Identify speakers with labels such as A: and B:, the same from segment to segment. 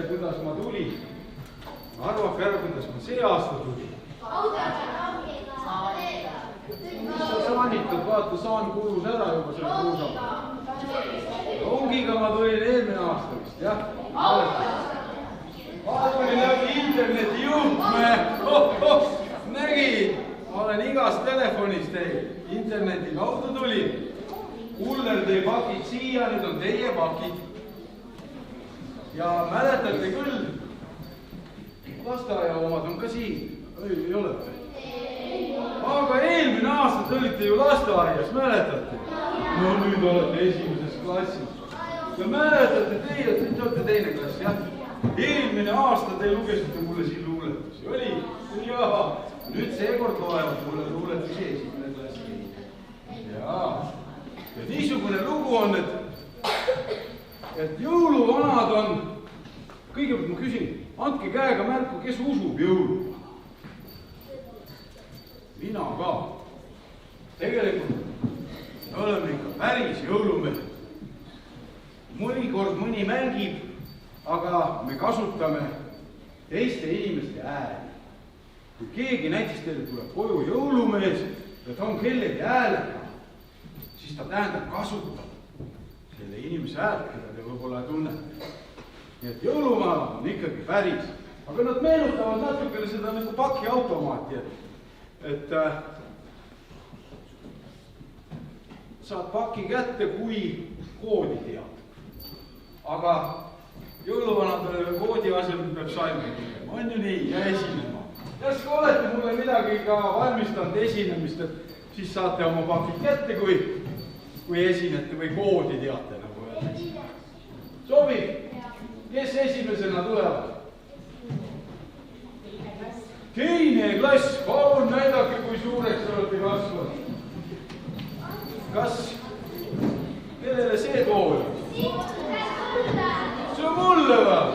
A: kuidas ma tulin. Arvake ära, kuidas ma see aasta tulin. Mis sa saanitad, vaata, saan kulus ära juba selle kruusaga. Rongiga ma tulin eelmine aasta vist, jah? Ma tulin läbi interneti juhtme. Nägid, ma olen igas telefonis teil. Interneti kaudu tulin. Kuller tõi pakid siia, nüüd on teie pakid. Ja mäletate küll, lasteaia omad on ka siin. Ei ole või? Aga eelmine aasta te olite ju lasteaias, mäletate? No nüüd olete esimeses klassis. Ja mäletate teie, te olete teine klass, jah? Eelmine aasta te lugesite mulle siin luuletusi. Oli? Jaa. Nüüd seekord loevad mulle luuletusi esimene klassi. Jaa. Ja niisugune lugu on, et jõuluvanad on, kõigepealt ma küsin, andke käega märku, kes usub jõulu? Mina ka. Tegelikult me oleme ikka päris jõulumehed. Mõnikord mõni mängib, aga me kasutame teiste inimeste hääli. Kui keegi näiteks teile tuleb koju jõulumees ja ta on kellegi häälega, siis ta tähendab kasutab selle inimese häält, keda te võib-olla tunnete. Nii et jõuluvanad on ikkagi päris. Aga nad meenutavad natukene seda nagu pakiautomaati, et saad paki kätte, kui koodi tead. Aga jõuluvanadele koodi asemel peab salmi tegema. On ju nii? Ja esinema. Kas olete mulle midagi ka valmistanud esinemist, et siis saate oma pakid kätte, kui esinete või koodi teate, nagu öeldakse. Sobib? Kes esimesena tulevad? Teine klass, palun näidake, kui suureks olete kasvanud. Kas, kellele see tool on? See on mulle või?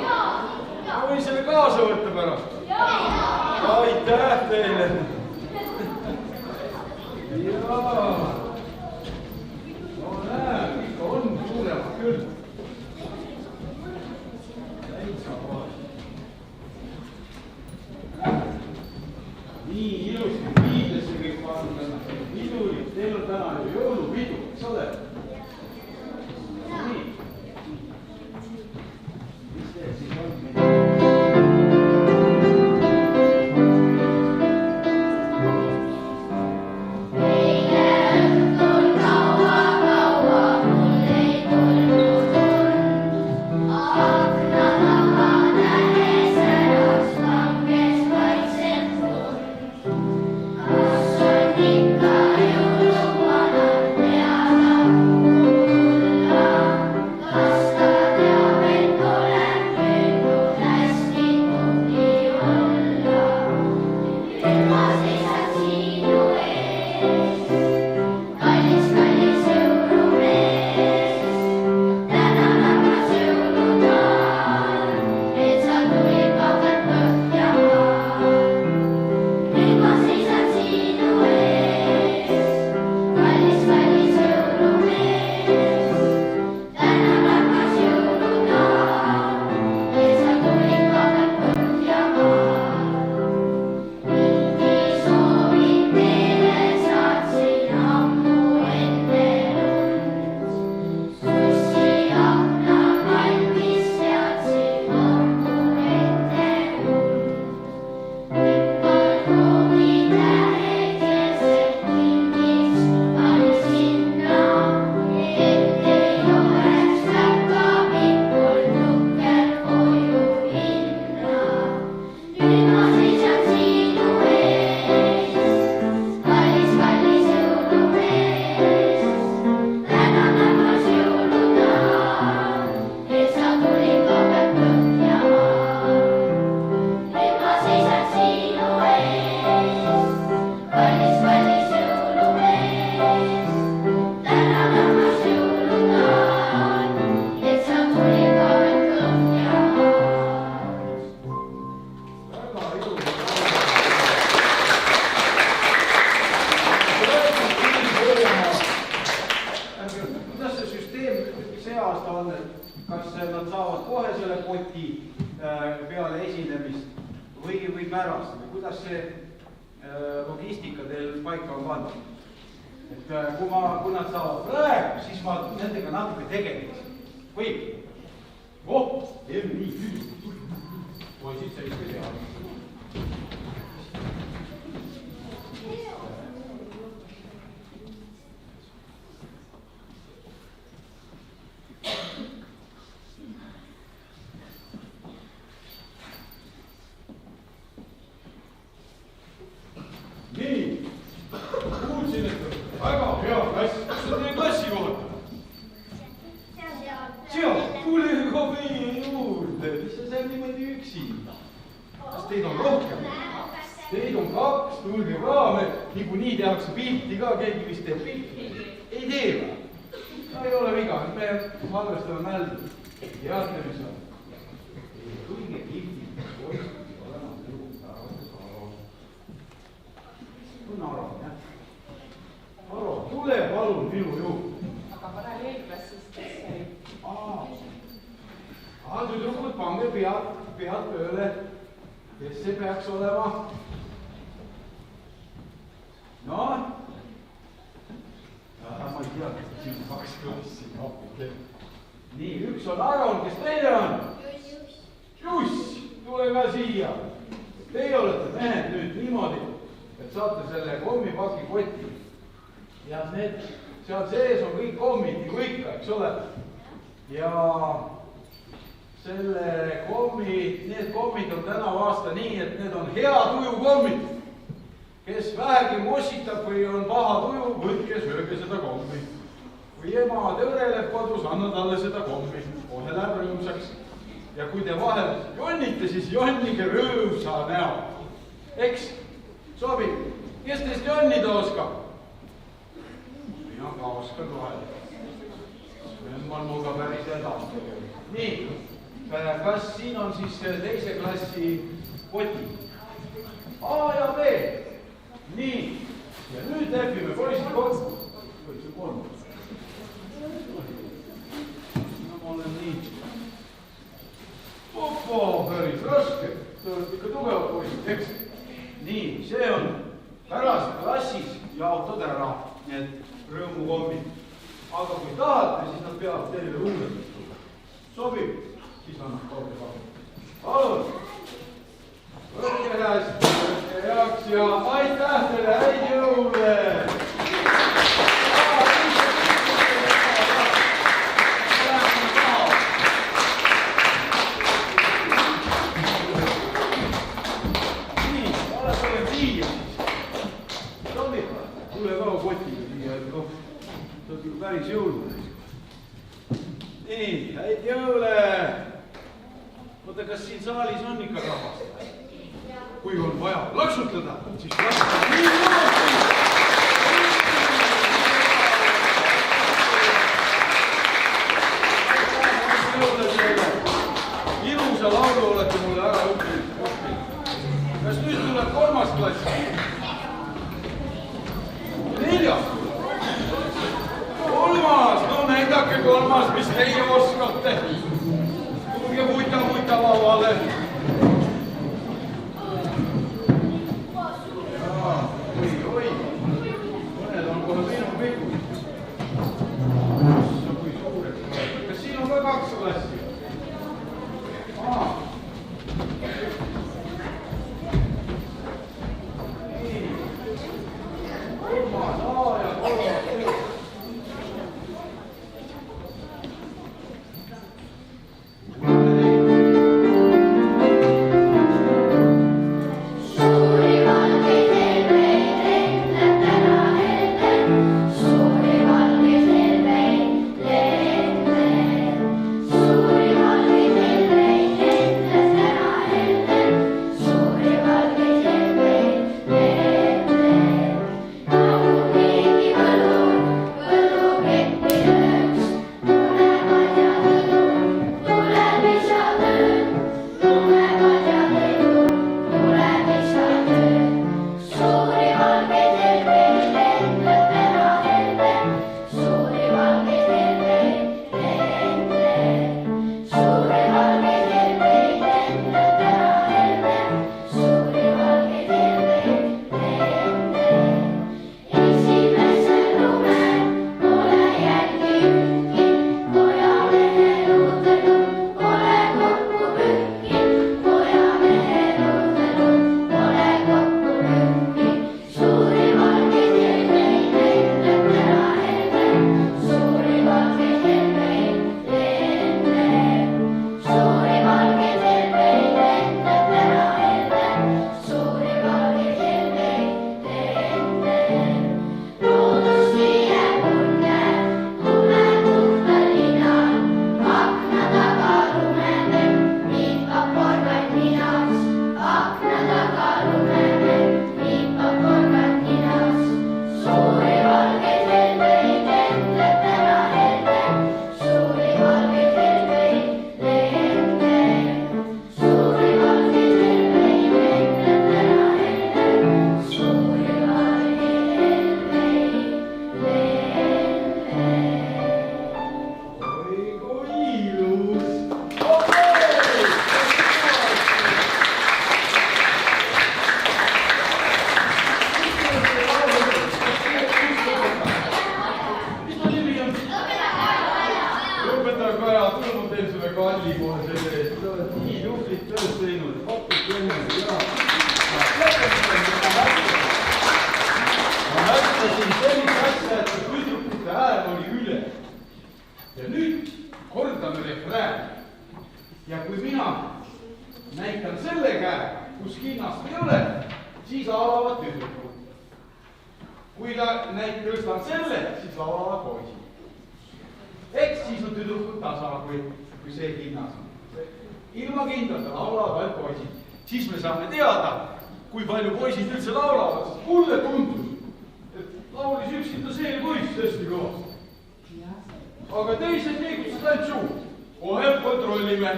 A: Ma võin selle kaasa võtta pärast. Aitäh teile. Jaa. No näe, ikka on suuremad küll. Nii ilusti piidesse kõik pannud ennast. Pidurid, teil on täna ju jõulupidu, eks ole? Nii. Mis teil siis on?
B: Teile
A: kõik märas. Kuidas see logistika teil paika on pandud? Et kui nad saavad praegu, siis ma nendega natuke tegeleks. Võib? Nii, küll. Poisid sa ikka tead. Nii, kuulsin, et väga hea klass. Kus on teie klassi kohta? Seal, tule ka meie juurde. Mis sa seal niimoodi üksinda? Kas teid on rohkem? Teid on 2, tulge ka. Niikuinii tehakse pilti ka, keegi vist teeb pilti. Ei tee või? No ei ole viga, me arvestame mäldu. Teate, mis on? Kõige pilti poisid olema elu päevades Aro. On Aro, jah? Aro, tule palun minu juurde.
B: Aga paralleelklassis kes oli?
A: Tüdrukud, pange pead tööle. Kes see peaks olema? No? Ma ei tea, et siin 2 klassi. Nii, üks on Aron, kes teine on? Juss, tule ka siia. Teie olete mehed nüüd niimoodi, et saate selle kommipaki koti. Ja seal sees on kõik kommid, nagu ikka, eks ole. Ja need kommid on tänav aasta nii, et need on hea tuju kommid. Kes vähegi mossitab või on paha tuju, võtke, sööge seda kommi. Kui ema tõreleb kodus, anna talle seda kommi. Kohe läheb rõõmsaks. Ja kui te vahel jonnite, siis jonnige rõõmsa näo. Eks? Sobib? Kes teist jonnida oskab? Mina ka oskan vahel. Ma olen muga päris edasi. Nii, kas siin on siis teise klassi koti? A ja B. Nii, ja nüüd lepime poisid kokku. Või see 3. No ma olen nii. Opa, päris raske. Te olete ikka tugevad poisid, eks? Nii, see on pärast klassis jaotad ära need rõõmukommid. Aga kui tahate, siis nad peavad teile luuletust tulla. Sobib? Siis annab kauge kauge. Palun! Võtke hästi, võtke heaks ja aitäh teile, häid jõule! Nii, ole palju siia siis. Sobib? Tule ka kotiga siia, et see on küll päris jõuludes. Nii, häid jõule! Oota, kas siin saalis on ikka rahvast? Kui on vaja laksutada, siis laksutada. Nii ilusa laulu olete mulle ära õppinud. Kas nüüd tuleb 3. klass? 4. 3. No näidake 3, mis teie oskate. Tulge muita lauale. Oi, refrään. Ja kui mina näitan selle käe, kus kinnast ei ole, siis laulavad tüdrukud. Kui tõstan selle, siis laulavad poisid. Eks siis on tüdrukud tasa, kui see kinnas on. Ilma kindlata laulavad vaid poisid. Siis me saame teada, kui palju poisid üldse laulavad, sest mulle tundus, et laulis üksinda see poiss hästi kõvasti. Aga teised liigutasid ainult suud. Kohe kontrollime.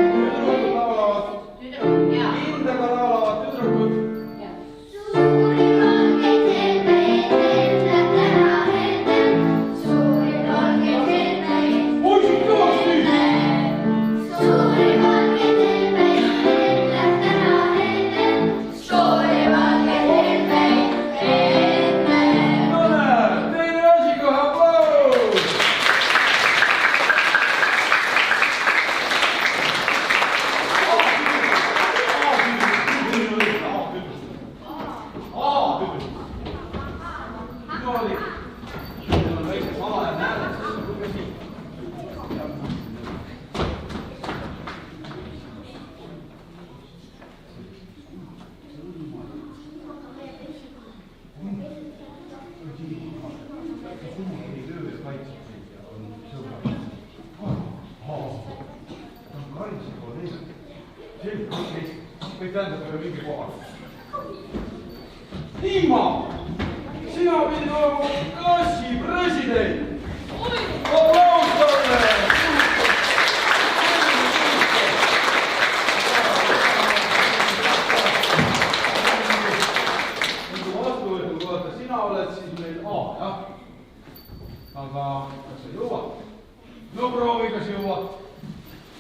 A: Tüdrukud laulavad. Hindega laulavad tüdrukud. Kõik tähendab, et mingi kohal. Niima, sina pidid olema klassi president. Aplaus talle! Nagu vastuvõetud kohta sina oled, siis meil A, jah. Aga kas sa jõuad? No proovi, kas jõuad.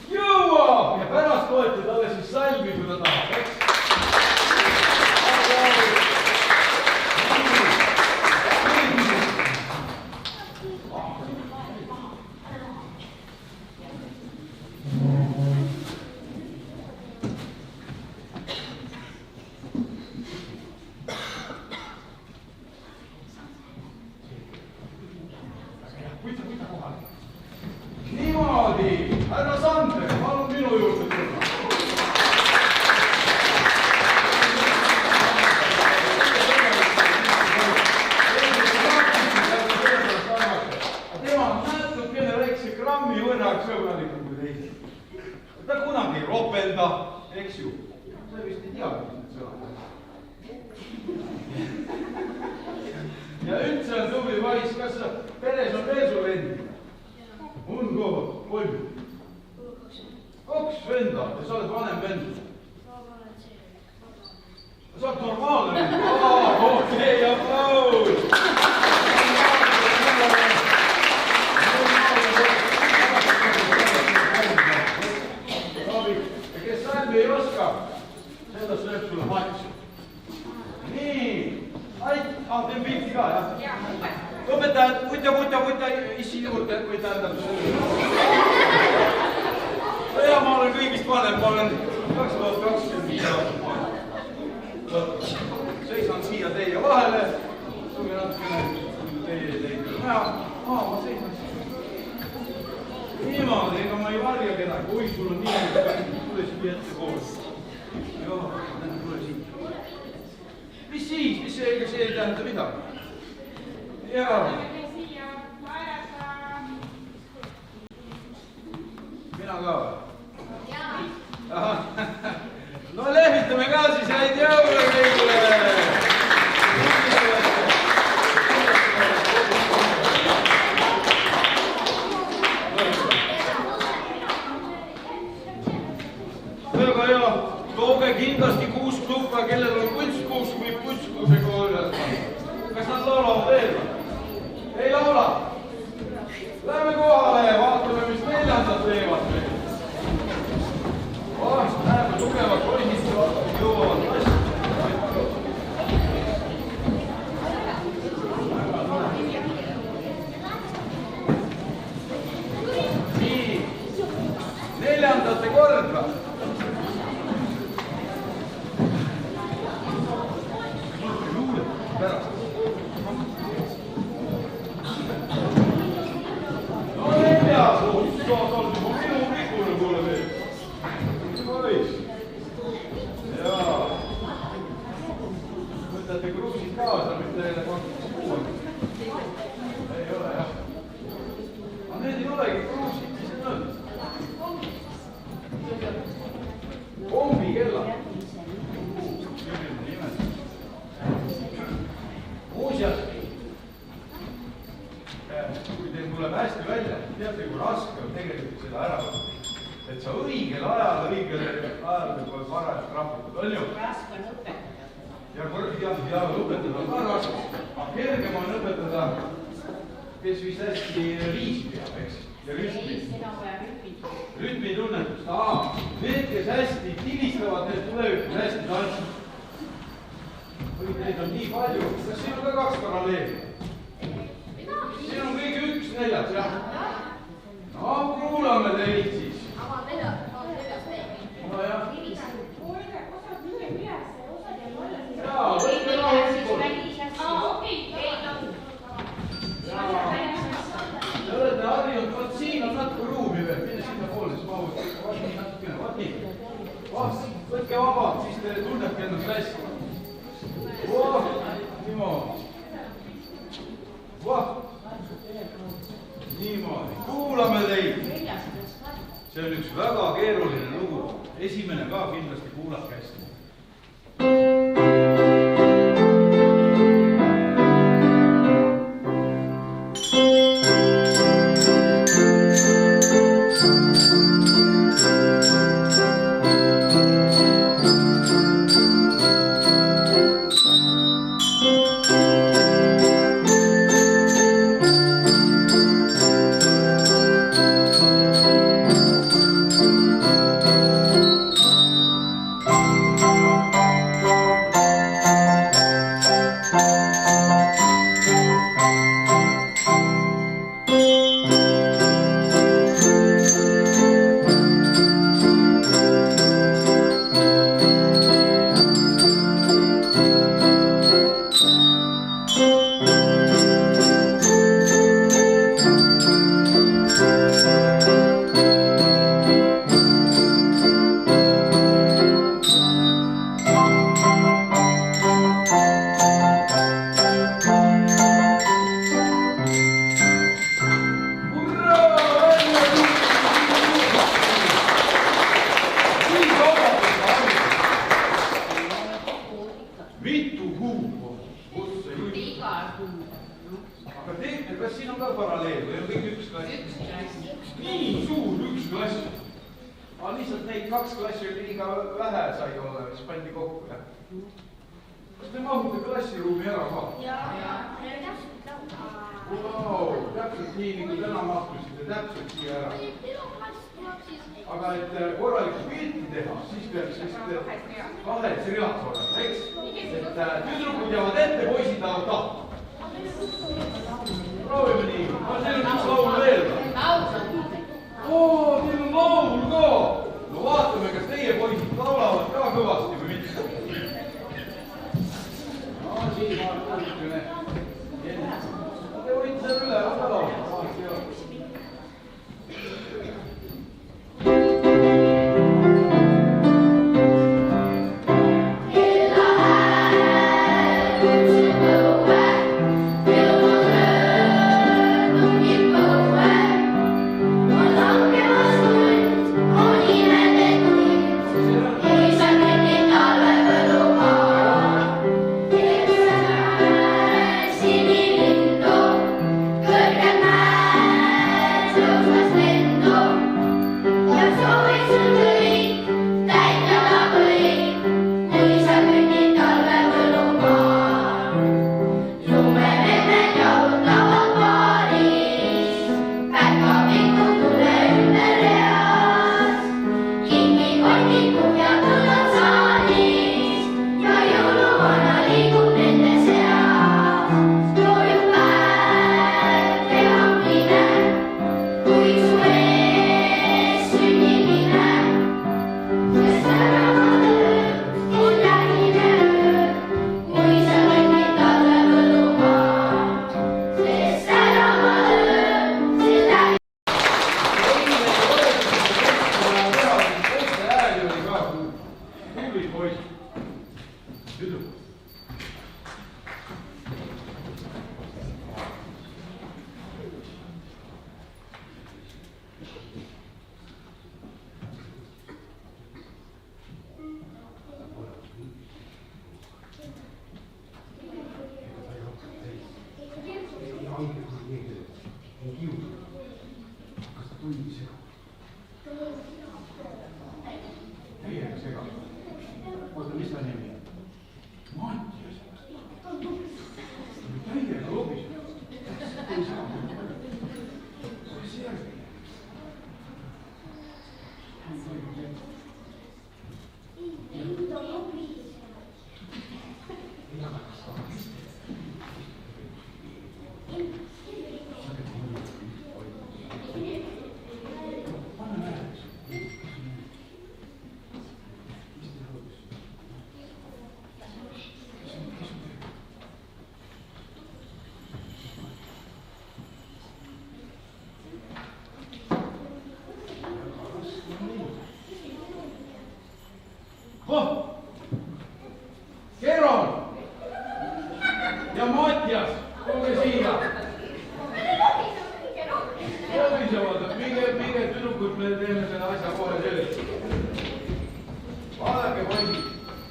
A: Jõuab! Ja pärast loeti talle siis salmi, kui ta tahab, eks? Võita kohale. Niimoodi! Härra Sander, palun minu juurde tulla. Tema on natukene väikse grammi võrra sõbralikum kui teised. Ta kunagi ei ropelda, eks ju? Sa vist ei tea, mis need sõnad on. Ja üldse on tubli poiss, kas sa peres on veel sul endi? On kõva, palju? 2 venda ja sa oled vanem vend. Sa oled normaalne vend. Okei, aplaus! Ja kes salmi ei oska, sellest lööb sulle matsu. Nii, teen pilti ka, jah? Õpetajad, võta issi juurde, või tähendab ja ma olen kõigist vanem, ma olen 2025 aastat vanem. Seisan siia teie vahele, suge natukene teie näha. Ma seisan siia. Niimoodi, ega ma ei varja kedagi. Oi, sul on nii, tule siia ette koos. Joo, tule siia. Mis siis? See ei tähenda midagi. Jaa. Mina ka või? Jaa. No lehvitame ka siis häid jõule kõigile. Väga hea. Tooge kindlasti 6 kluppa, kellel on kunstkuus või kunstkuusega üles. Kas nad laulavad veel? Ei laula? Lähme kohale ja vaatame, mis 4. teevad meil. Vahest näeme tugevad poisid jõuavad klassi. Nii, 4. kord või? Pärast. saad olla juba minu pikule poole veel. Poiss. Jaa. Võtate kruusid kaasa, mitte teile pakkuda kuuega. Ei ole, jah. Aga need ei olegi kruusid, mis need on? Kombikellad. Selline nimetus. Muuseas, kui teil tuleb hästi välja, teate, kui raske on tegelikult seda ära võtta. Et sa õigel ajal võib parajalt graafikud, on ju?
B: Raske on õpetada.
A: Ja õpetada on ka raske. Kergem on õpetada, kes vist hästi viisi peab, eks? Ja rütmi.
B: Ei, seda on vaja rütmi.
A: Rütmi tunnetust. Need, kes hästi tilistavad, need tulevikus hästi tantsud. Või neid on nii palju. Kas siin on ka 2 paralleeli? Siin on kõige 1/4, jah? No, kuulame teid siis.
C: Aga neljas teeb.
A: No jah.
C: Osad üle üles ja osad jääb alla.
A: Jaa, võtke rahulikult. Te olete harjunud, vaat siin on natuke ruumi veel. Mine sinna poole, siis mahud. Vaat nii natukene, vaat nii. Võtke vabalt, siis te tunnete ennast hästi. Niimoodi. Niimoodi, kuulame teid. See on üks väga keeruline lugu. Esimene ka kindlasti kuulake hästi. Lihtsalt neid 2 klassi oli liiga vähe sai olla, siis pandi kokku, jah? Kas te mahute klassiruumi ära ka?
C: Jaa.
A: Wow, täpselt nii, nagu täna mahtusite, täpselt siia ära. Aga et korralikku pilti teha, siis peaks vist 2 reas olema, eks? Et tüdrukud jäävad ette, poisid tahavad taha. Proovime nii. Teil on üks laul veel. Oo, teil on laul ka. No vaatame, kas teie poisid laulavad ka kõvasti või mitte. No siin on natukene. Te võite seal üle võtta laulda.
C: Wow.
A: tundi sega. Teiega sega. Oota, mis ta nimi on? Mattias. Teiega lobis. Ei saa. Mis järgi? Keron ja Mattias, tulge siia. Lobisevad, et minge tüdrukud, me teeme selle asja kohe selgeks. Vaadake, poisid,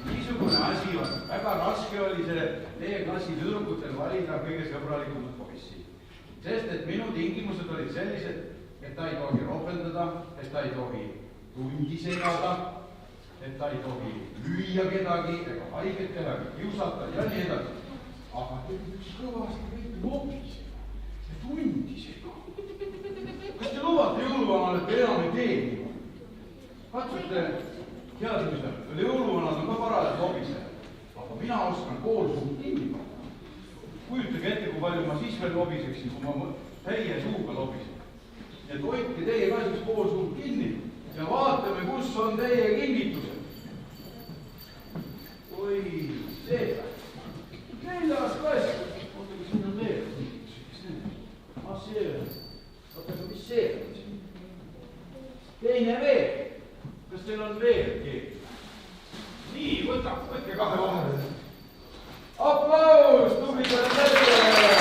A: niisugune asi on. Väga raske oli see teie klassi tüdrukutel valida kõige sõbralikumat poissi. Sest, et minu tingimused olid sellised, et ta ei tohi ropendada, et ta ei tohi tundi segada, et ta ei tohi lüüa kedagi ega haiget kedagi, kiusata ja nii edasi. Aga üks kõvasti kõik lobisega ja tundisega. Kas te lubate jõuluvanale, et te enam ei tee niimoodi? Katsute teadmisel, et jõuluvanad on ka parajad lobised. Aga mina oskan pool suud kinni panna. Kujutage ette, kui palju ma siis veel lobiseksin, kui ma täie suuga lobisen. Nii et hoidke teie ka siis pool suud kinni ja vaatame, kus on teie kingitused. Oi, see. 4. klass. Oota, kas siin on veel? Ah, see on. Oota, aga mis see on? Teine veel. Kas teil on veel keegi? Nii, võtke kahe vahele. Aplaus, tublidele täitele!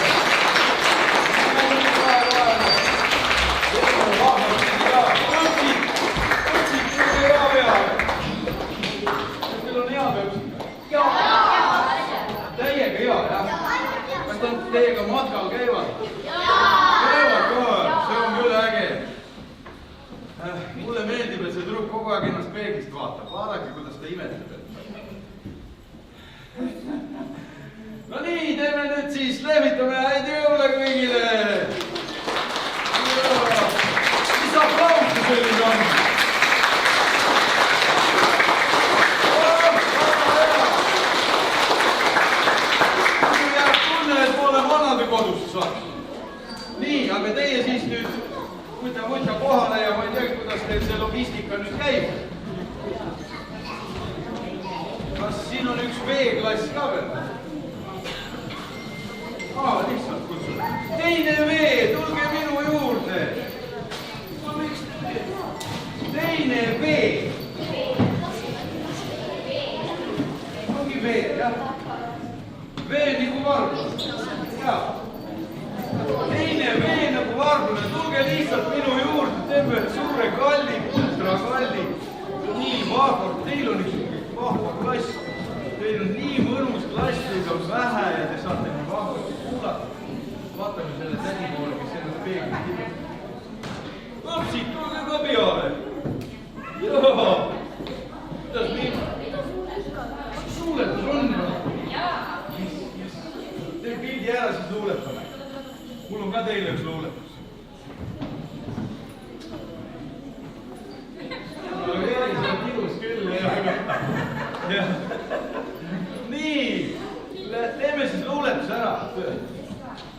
A: Teiega matkal käivad? Käivad kohe, see on küll äge. Mulle meeldib, et see tüdruk kogu aeg ennast peeglist vaatab. Vaadake, kuidas ta imetleb. No nii, teeme nüüd siis, lehvitame häid jõule kõigile. Mis aplausi selline on? Kodusse saaks. Nii, aga teie siis nüüd võtja kohale ja ma ei tea, kuidas teil see logistika nüüd käib. Kas siin on üks B-klass ka veel? Lihtsalt kutsun. Teine V, tulge minu juurde. Teine V. Ongi V, jah? V nagu varblus. Teine V nagu varblune, tulge lihtsalt minu juurde, teeme suure kalli, ultra kalli. Nii vahvalt, teil on üks vahva klass. Teil on nii mõnus klass, teil on vähe ja te saate nii vahvalt kuulata. Vaatame selle tädi poole, kes ennast peeglis kirjab. Lapsid, tulge ka peale. Jaa. Kuidas minna? Suuletus on? Teil pildi ära siis luuletame. Mul on ka teile üks luuletus. Eris on ilus küll. Nii, teeme siis luuletuse ära.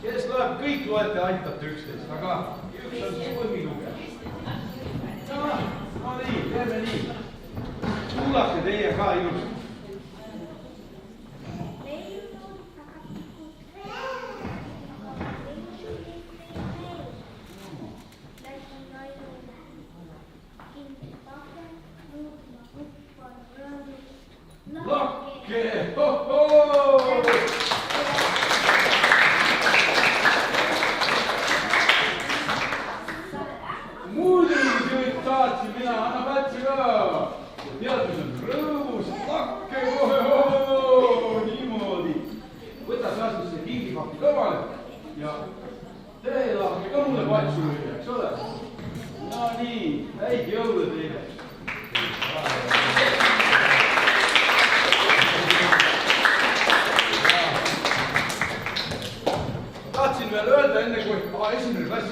A: Kes loeb, kõik loete, aitate üksteist, aga üks on siis põhilugeja. No nii, teeme nii. Kuulake teie ka ilusasti. Lakke! Ho-ho! Muidugi tahtsin mina, anna pätsi ka. Tead, mis on rõõmus, lakke kohe, ho-ho! Niimoodi. Võta sa siis see kingipakki kõrvale ja te lahke ka mulle patsu lüüa, eks ole? Häid jõule teile. Tahtsin veel öelda enne, kui esimene klass.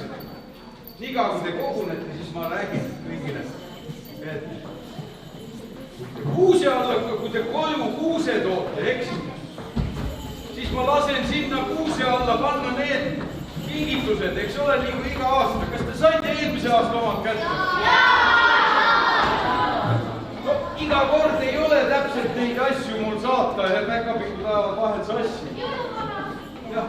A: Iga kui te kogunete, siis ma räägin kõigile, et kuuse alla, kui te koju kuuse toote, siis ma lasen sinna kuuse alla panna need kingitused, eks ole, nii kui iga aasta. Kas te saite eelmise aasta omad kätte? No, iga kord ei ole täpselt neid asju mul saata ja päkapikud ajavad vahel sassi. Jah.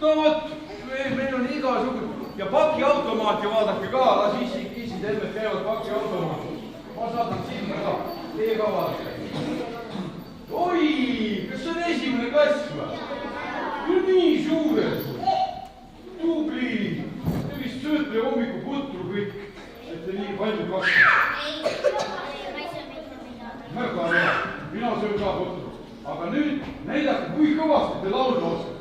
A: No vot, meil on igasugune ja pakiautomaat ja vaadake ka, las isid emme käivad pakiautomaat. Ma saadan sinna ka, teie ka vaadake. Oi, kas see on esimene klass või? Nii suured. Tubli. Te vist sööte hommiku putru kõik, et te nii palju kasvate. Väga hea, mina söön ka putru. Aga nüüd näidake, kui kõvasti te laulda oskate.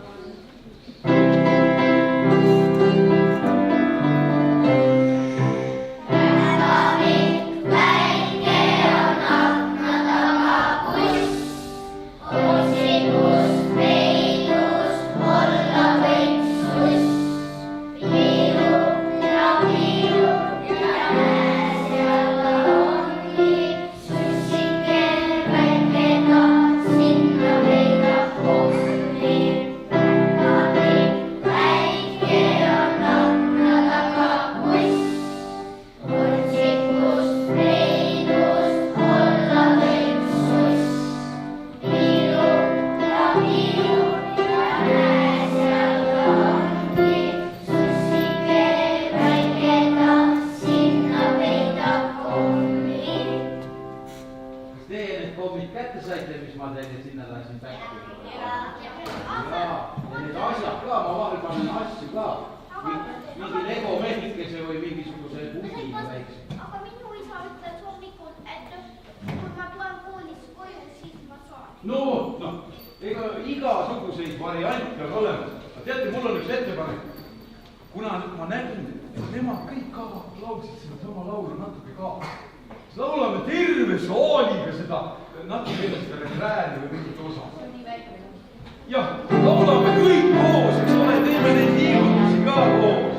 A: Igasuguseid variante on olemas. Teate, mul on üks ettepanek. Kuna ma nägin, et nemad kõik ka laulsid seda sama laulu natuke ka. Siis laulame terve saaliga seda natuke seda refrääni või mingit osa. Jah, laulame kõik koos, eks ole, teeme neid liigutusi ka koos.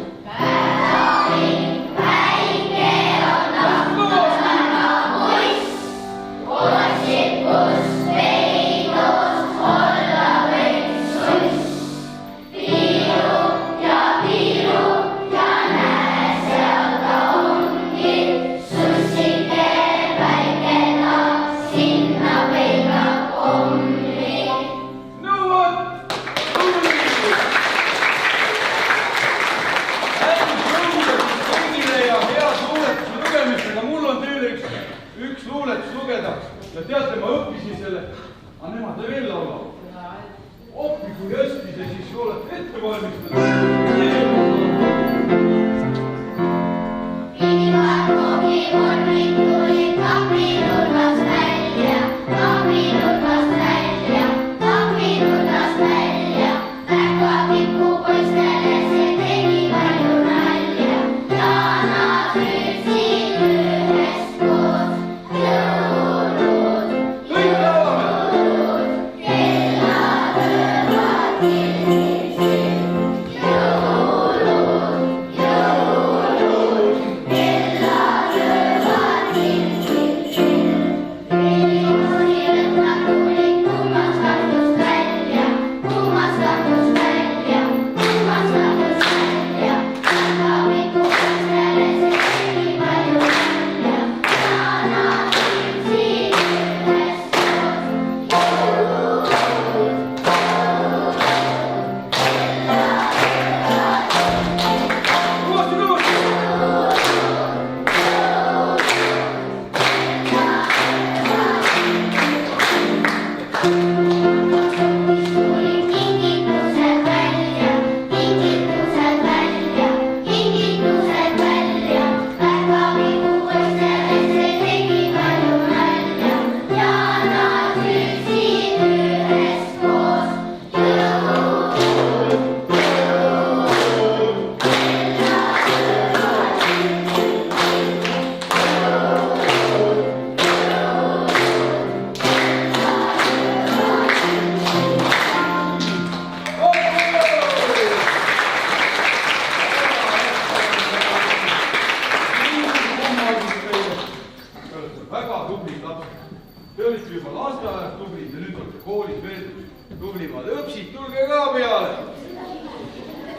A: Ja teate, ma õppisin selle, aga nemad veel laulavad. Oppi, kui hästi te siis olete ette valmistatud.
D: Yeah.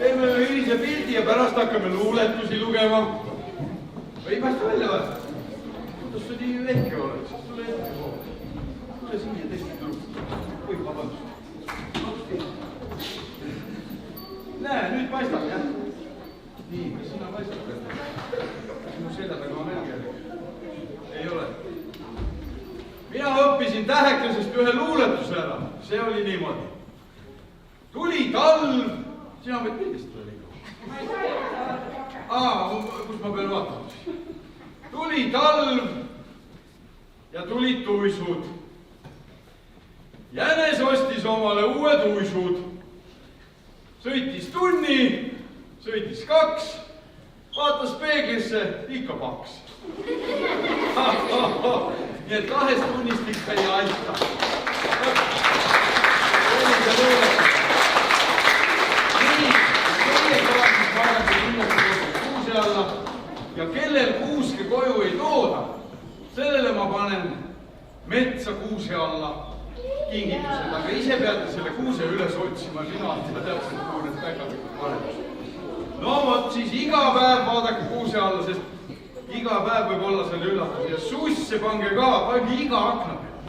A: teeme ühise pildi ja pärast hakkame luuletusi lugema. Või päästa välja või? Kuidas sa nii väike oled, siis tule ette poole. Tule siia teist tõusta. Või vabandust. Näe, nüüd paistab, jah? Nii, kas sina paistab? Sinu selja taga on veel kellegi. Ei ole. Mina õppisin tähekesest ühe luuletuse ära. See oli niimoodi. Tuli talv. Sina võid pildist tule liiga. Kus ma pean vaatama? Tuli talv ja tulid tuisud. Jänes ostis omale uued uisud. Sõitis tunni, sõitis 2, vaatas peeglisse, ikka paks. Nii et 2 tunnist ikka ei aita. Kuuse alla ja kellel kuuske koju ei tooda, sellele ma panen metsa kuuse alla kingitused, aga ise peate selle kuuse üles otsima, sina täpselt kuhu need päkapikud paned. No vot siis iga päev vaadake kuuse alla, sest iga päev võib olla selle üllatus ja susse pange ka, pange iga akna peale.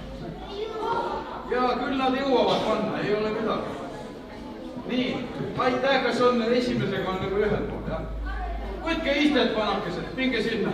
A: Ja küll nad jõuavad panna, ei ole midagi. Nii, aitäh, kas on esimesega on nagu ühel pool, jah? Võtke istet, vanakesed, minge sinna.